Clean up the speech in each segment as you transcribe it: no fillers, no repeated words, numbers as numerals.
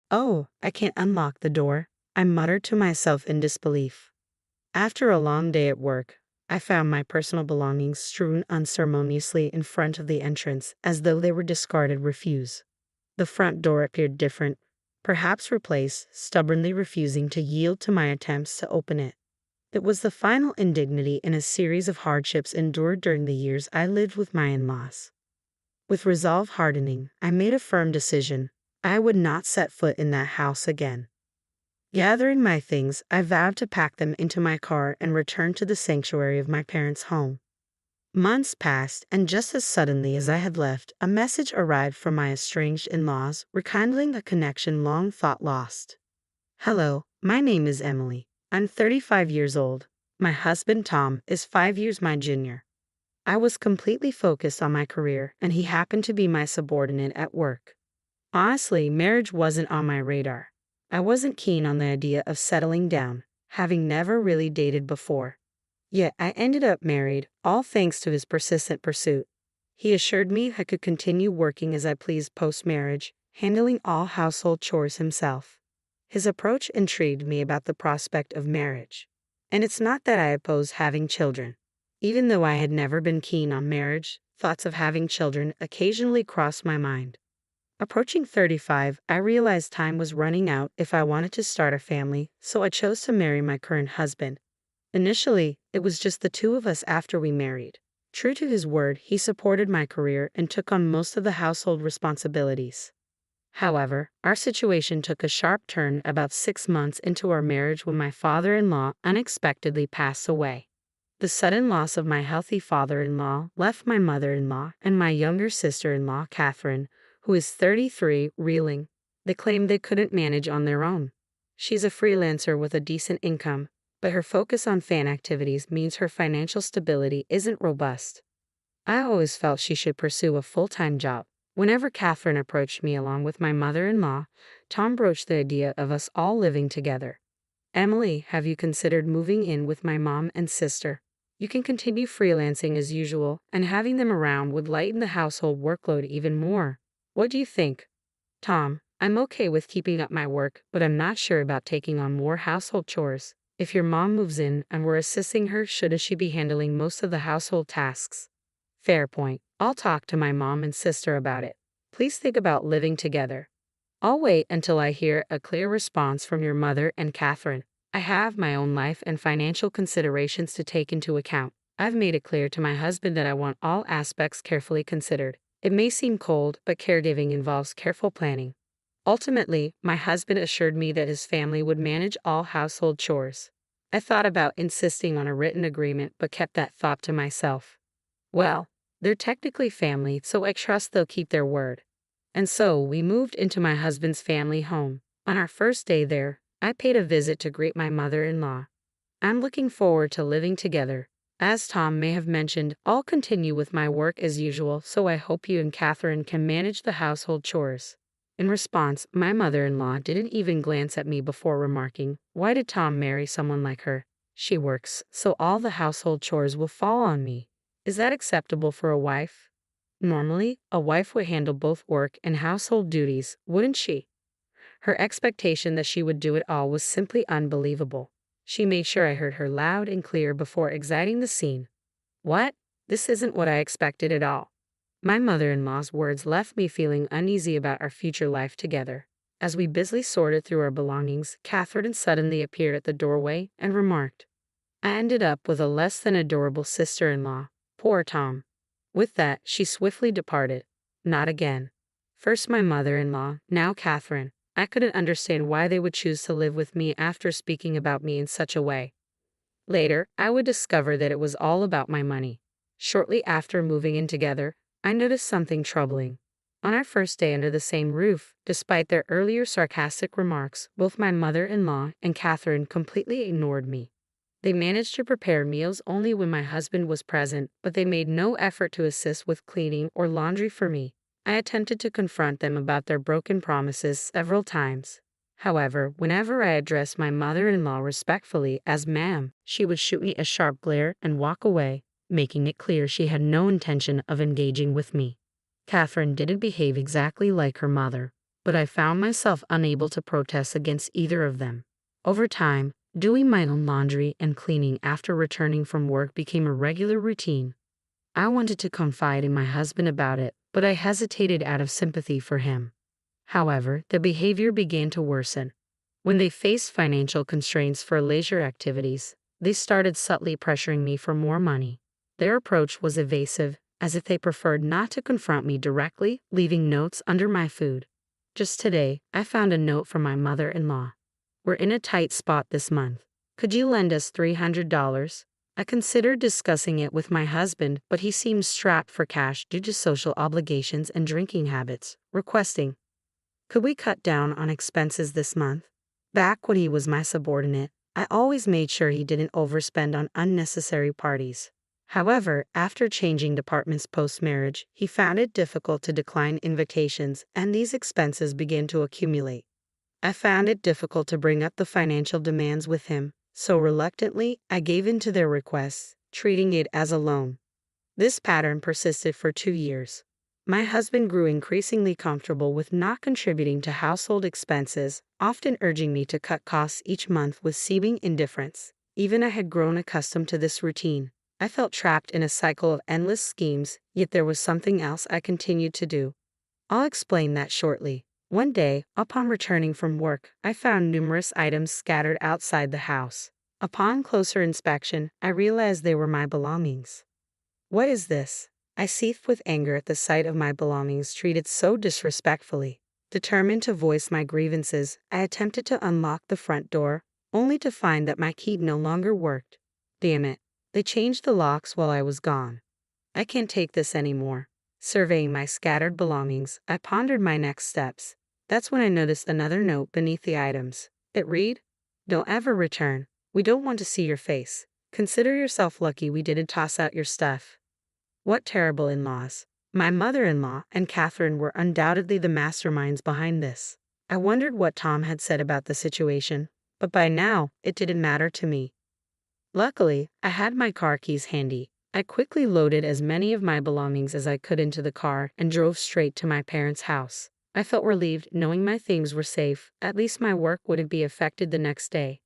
"Oh, I can't unlock the door," I muttered to myself in disbelief. After a long day at work, I found my personal belongings strewn unceremoniously in front of the entrance as though they were discarded refuse. The front door appeared different, perhaps replaced, stubbornly refusing to yield to my attempts to open it. It was the final indignity in a series of hardships endured during the years I lived with my in-laws. With resolve hardening, I made a firm decision. I would not set foot in that house again. Gathering my things, I vowed to pack them into my car and return to the sanctuary of my parents' home. Months passed, and just as suddenly as I had left, a message arrived from my estranged in-laws, rekindling a connection long thought lost. "Hello, my name is Emily. I'm 35 years old. My husband, Tom, is 5 years my junior." I was completely focused on my career, and he happened to be my subordinate at work. Honestly, marriage wasn't on my radar. I wasn't keen on the idea of settling down, having never really dated before. Yet I ended up married, all thanks to his persistent pursuit. He assured me I could continue working as I pleased post-marriage, handling all household chores himself. His approach intrigued me about the prospect of marriage. And it's not that I oppose having children. Even though I had never been keen on marriage, thoughts of having children occasionally crossed my mind. Approaching 35, I realized time was running out if I wanted to start a family, so I chose to marry my current husband. Initially, it was just the two of us after we married. True to his word, he supported my career and took on most of the household responsibilities. However, our situation took a sharp turn about 6 months into our marriage when my father-in-law unexpectedly passed away. The sudden loss of my healthy father-in-law left my mother-in-law and my younger sister-in-law, Catherine, who is 33, reeling. They claimed they couldn't manage on their own. She's a freelancer with a decent income, but her focus on fan activities means her financial stability isn't robust. I always felt she should pursue a full-time job. Whenever Catherine approached me along with my mother-in-law, Tom broached the idea of us all living together. "Emily, have you considered moving in with my mom and sister? You can continue freelancing as usual, and having them around would lighten the household workload even more. What do you think?" "Tom, I'm okay with keeping up my work, but I'm not sure about taking on more household chores. If your mom moves in and we're assisting her, shouldn't she be handling most of the household tasks?" "Fair point. I'll talk to my mom and sister about it. Please think about living together." "I'll wait until I hear a clear response from your mother and Catherine. I have my own life and financial considerations to take into account. I've made it clear to my husband that I want all aspects carefully considered. It may seem cold, but caregiving involves careful planning." Ultimately, my husband assured me that his family would manage all household chores. I thought about insisting on a written agreement, but kept that thought to myself. Well, they're technically family, so I trust they'll keep their word. And so we moved into my husband's family home. On our first day there, I paid a visit to greet my mother-in-law. "I'm looking forward to living together. As Tom may have mentioned, I'll continue with my work as usual, so I hope you and Catherine can manage the household chores." In response, my mother-in-law didn't even glance at me before remarking, "Why did Tom marry someone like her? She works, so all the household chores will fall on me. Is that acceptable for a wife? Normally, a wife would handle both work and household duties, wouldn't she?" Her expectation that she would do it all was simply unbelievable. She made sure I heard her loud and clear before exiting the scene. "What? This isn't what I expected at all." My mother-in-law's words left me feeling uneasy about our future life together. As we busily sorted through our belongings, Catherine suddenly appeared at the doorway and remarked, "I ended up with a less than adorable sister-in-law. Poor Tom." With that, she swiftly departed. Not again. First my mother-in-law, now Catherine. I couldn't understand why they would choose to live with me after speaking about me in such a way. Later, I would discover that it was all about my money. Shortly after moving in together, I noticed something troubling. On our first day under the same roof, despite their earlier sarcastic remarks, both my mother-in-law and Catherine completely ignored me. They managed to prepare meals only when my husband was present, but they made no effort to assist with cleaning or laundry for me. I attempted to confront them about their broken promises several times. However, whenever I addressed my mother-in-law respectfully as "ma'am," she would shoot me a sharp glare and walk away, making it clear she had no intention of engaging with me. Catherine didn't behave exactly like her mother, but I found myself unable to protest against either of them. Over time, doing my own laundry and cleaning after returning from work became a regular routine. I wanted to confide in my husband about it, but I hesitated out of sympathy for him. However, the behavior began to worsen. When they faced financial constraints for leisure activities, they started subtly pressuring me for more money. Their approach was evasive, as if they preferred not to confront me directly, leaving notes under my food. Just today, I found a note from my mother-in-law. "We're in a tight spot this month. Could you lend us $300? I considered discussing it with my husband, but he seemed strapped for cash due to social obligations and drinking habits, requesting, "Could we cut down on expenses this month?" Back when he was my subordinate, I always made sure he didn't overspend on unnecessary parties. However, after changing departments post-marriage, he found it difficult to decline invitations, and these expenses began to accumulate. I found it difficult to bring up the financial demands with him, so reluctantly, I gave in to their requests, treating it as a loan. This pattern persisted for 2 years. My husband grew increasingly comfortable with not contributing to household expenses, often urging me to cut costs each month with seeming indifference. Even I had grown accustomed to this routine. I felt trapped in a cycle of endless schemes, yet there was something else I continued to do. I'll explain that shortly. One day, upon returning from work, I found numerous items scattered outside the house. Upon closer inspection, I realized they were my belongings. "What is this?" I seethed with anger at the sight of my belongings treated so disrespectfully. Determined to voice my grievances, I attempted to unlock the front door, only to find that my key no longer worked. Damn it, they changed the locks while I was gone. I can't take this anymore. Surveying my scattered belongings, I pondered my next steps. That's when I noticed another note beneath the items. It read, "Don't ever return. We don't want to see your face. Consider yourself lucky we didn't toss out your stuff." What terrible in-laws. My mother-in-law and Catherine were undoubtedly the masterminds behind this. I wondered what Tom had said about the situation, but by now, it didn't matter to me. Luckily, I had my car keys handy. I quickly loaded as many of my belongings as I could into the car and drove straight to my parents' house. I felt relieved knowing my things were safe. At least my work wouldn't be affected the next day.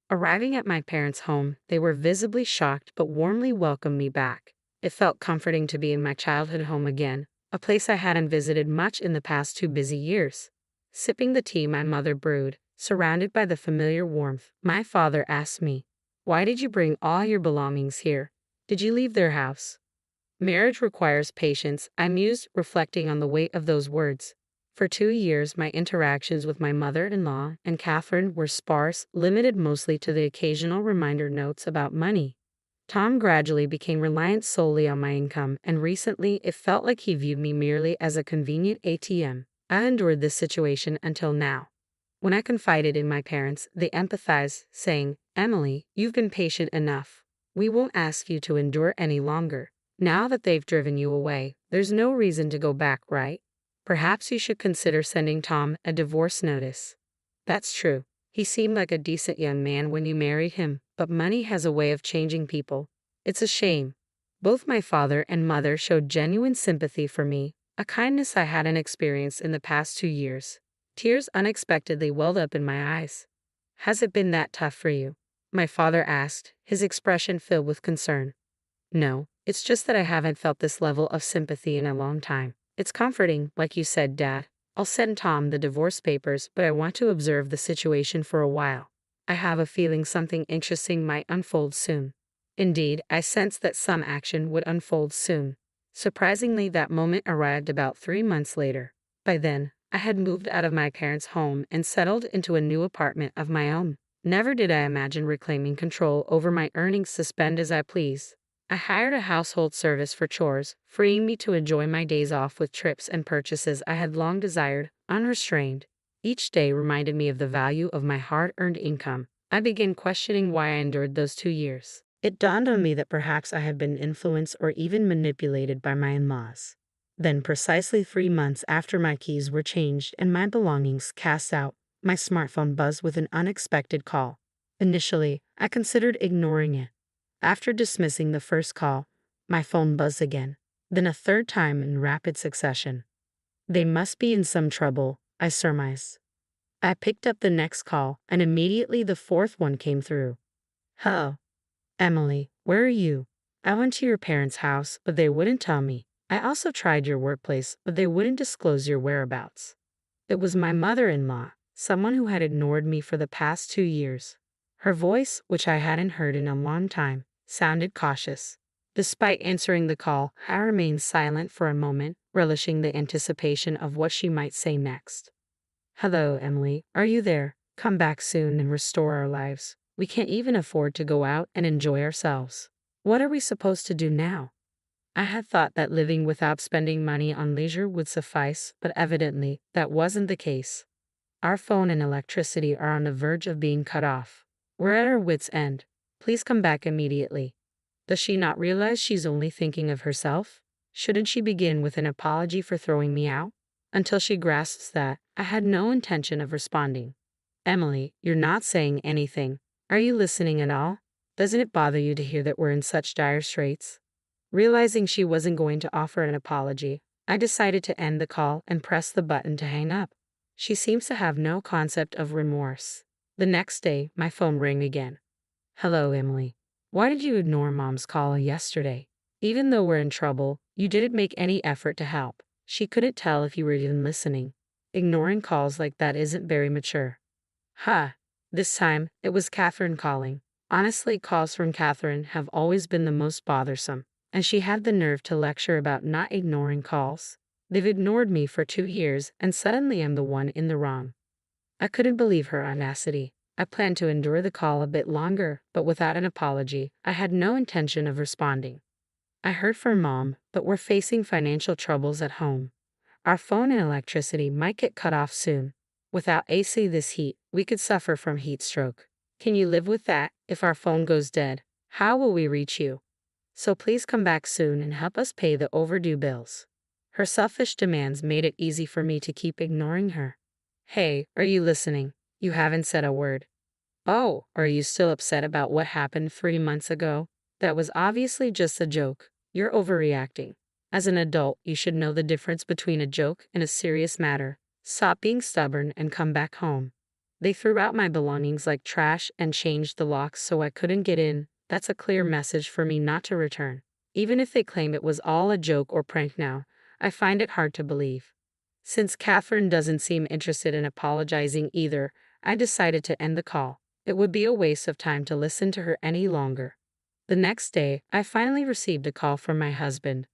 Arriving at my parents' home, they were visibly shocked but warmly welcomed me back. It felt comforting to be in my childhood home again, a place I hadn't visited much in the past 2 busy years. Sipping the tea my mother brewed, surrounded by the familiar warmth, my father asked me, "Why did you bring all your belongings here? Did you leave their house?" Marriage requires patience, I mused, reflecting on the weight of those words. For 2 years, my interactions with my mother-in-law and Catherine were sparse, limited mostly to the occasional reminder notes about money. Tom gradually became reliant solely on my income, and recently it felt like he viewed me merely as a convenient ATM. I endured this situation until now. When I confided in my parents, they empathized, saying, "Emily, you've been patient enough. We won't ask you to endure any longer. Now that they've driven you away, there's no reason to go back, right? Perhaps you should consider sending Tom a divorce notice." That's true. He seemed like a decent young man when you married him, but money has a way of changing people. It's a shame. Both my father and mother showed genuine sympathy for me, a kindness I hadn't experienced in the past 2 years. Tears unexpectedly welled up in my eyes. "Has it been that tough for you?" my father asked, his expression filled with concern. "No, it's just that I haven't felt this level of sympathy in a long time. It's comforting, like you said, Dad. I'll send Tom the divorce papers, but I want to observe the situation for a while. I have a feeling something interesting might unfold soon." Indeed, I sensed that some action would unfold soon. Surprisingly, that moment arrived about 3 months later. By then, I had moved out of my parents' home and settled into a new apartment of my own. Never did I imagine reclaiming control over my earnings to spend as I please. I hired a household service for chores, freeing me to enjoy my days off with trips and purchases I had long desired, unrestrained. Each day reminded me of the value of my hard-earned income. I began questioning why I endured those 2 years. It dawned on me that perhaps I had been influenced or even manipulated by my in-laws. Then, precisely 3 months after my keys were changed and my belongings cast out, my smartphone buzzed with an unexpected call. Initially, I considered ignoring it. After dismissing the first call, my phone buzzed again, then a third time in rapid succession. "They must be in some trouble," I surmised. I picked up the next call, and immediately the fourth one came through. Hello, Emily, where are you? I went to your parents' house, but they wouldn't tell me. I also tried your workplace, but they wouldn't disclose your whereabouts. It was my mother-in-law, someone who had ignored me for the past 2 years. Her voice, which I hadn't heard in a long time, sounded cautious. Despite answering the call, I remained silent for a moment, relishing the anticipation of what she might say next. Hello, Emily, are you there? Come back soon and restore our lives. We can't even afford to go out and enjoy ourselves. What are we supposed to do now? I had thought that living without spending money on leisure would suffice, but evidently, that wasn't the case. Our phone and electricity are on the verge of being cut off. We're at our wits' end. Please come back immediately. Does she not realize she's only thinking of herself? Shouldn't she begin with an apology for throwing me out? Until she grasps that, I had no intention of responding. Emily, you're not saying anything. Are you listening at all? Doesn't it bother you to hear that we're in such dire straits? Realizing she wasn't going to offer an apology, I decided to end the call and press the button to hang up. She seems to have no concept of remorse. The next day, my phone rang again. Hello, Emily. Why did you ignore Mom's call yesterday? Even though we're in trouble, you didn't make any effort to help. She couldn't tell if you were even listening. Ignoring calls like that isn't very mature. This time, it was Catherine calling. Honestly, calls from Catherine have always been the most bothersome, and she had the nerve to lecture about not ignoring calls. They've ignored me for 2 years, and suddenly I'm the one in the wrong. I couldn't believe her audacity. I planned to endure the call a bit longer, but without an apology, I had no intention of responding. I heard from Mom, but we're facing financial troubles at home. Our phone and electricity might get cut off soon. Without AC this heat, we could suffer from heat stroke. Can you live with that? If our phone goes dead, how will we reach you? So please come back soon and help us pay the overdue bills. Her selfish demands made it easy for me to keep ignoring her. Hey, are you listening? You haven't said a word. Oh, are you still upset about what happened 3 months ago? That was obviously just a joke. You're overreacting. As an adult, you should know the difference between a joke and a serious matter. Stop being stubborn and come back home. They threw out my belongings like trash and changed the locks so I couldn't get in. That's a clear message for me not to return. Even if they claim it was all a joke or prank now, I find it hard to believe. Since Catherine doesn't seem interested in apologizing either, I decided to end the call. It would be a waste of time to listen to her any longer. The next day, I finally received a call from my husband.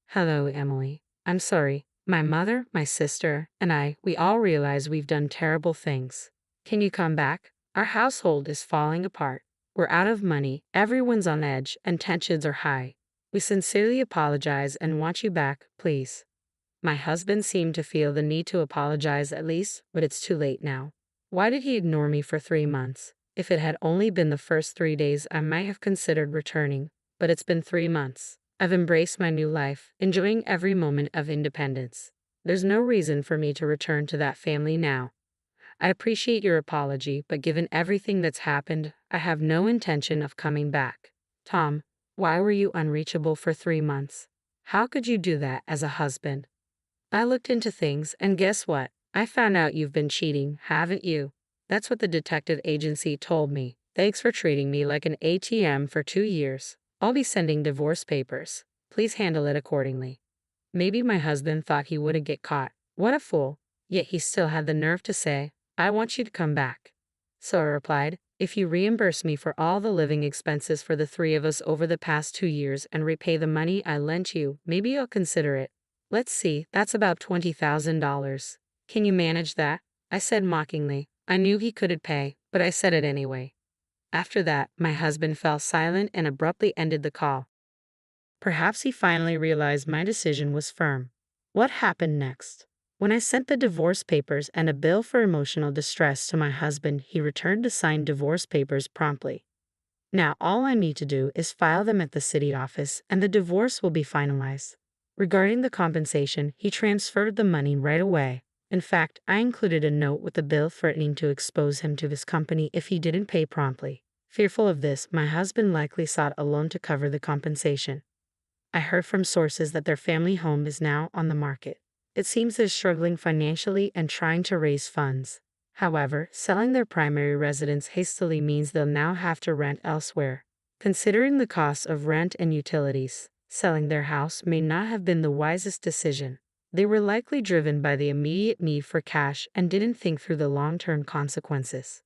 Hello, Emily. I'm sorry. My mother, my sister, and we all realize we've done terrible things. Can you come back? Our household is falling apart. We're out of money, everyone's on edge, and tensions are high. We sincerely apologize and want you back, please. My husband seemed to feel the need to apologize at least, but it's too late now. Why did he ignore me for 3 months? If it had only been the first 3 days, I might have considered returning, but it's been 3 months. I've embraced my new life, enjoying every moment of independence. There's no reason for me to return to that family now. I appreciate your apology, but given everything that's happened, I have no intention of coming back. Tom, why were you unreachable for 3 months? How could you do that as a husband? I looked into things, and guess what? I found out you've been cheating, haven't you? That's what the detective agency told me. Thanks for treating me like an ATM for 2 years. I'll be sending divorce papers. Please handle it accordingly. Maybe my husband thought he wouldn't get caught. What a fool. Yet he still had the nerve to say, I want you to come back. So I replied, if you reimburse me for all the living expenses for the 3 of us over the past 2 years and repay the money I lent you, maybe I'll consider it. Let's see, that's about $20,000. Can you manage that? I said mockingly. I knew he couldn't pay, but I said it anyway. After that, my husband fell silent and abruptly ended the call. Perhaps he finally realized my decision was firm. What happened next? When I sent the divorce papers and a bill for emotional distress to my husband, he returned the signed divorce papers promptly. Now all I need to do is file them at the city office and the divorce will be finalized. Regarding the compensation, he transferred the money right away. In fact, I included a note with the bill threatening to expose him to his company if he didn't pay promptly. Fearful of this, my husband likely sought a loan to cover the compensation. I heard from sources that their family home is now on the market. It seems they're struggling financially and trying to raise funds. However, selling their primary residence hastily means they'll now have to rent elsewhere. Considering the cost of rent and utilities, selling their house may not have been the wisest decision. They were likely driven by the immediate need for cash and didn't think through the long-term consequences.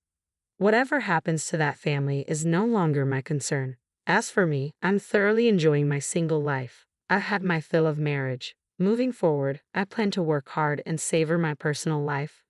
Whatever happens to that family is no longer my concern. As for me, I'm thoroughly enjoying my single life. I've had my fill of marriage. Moving forward, I plan to work hard and savor my personal life,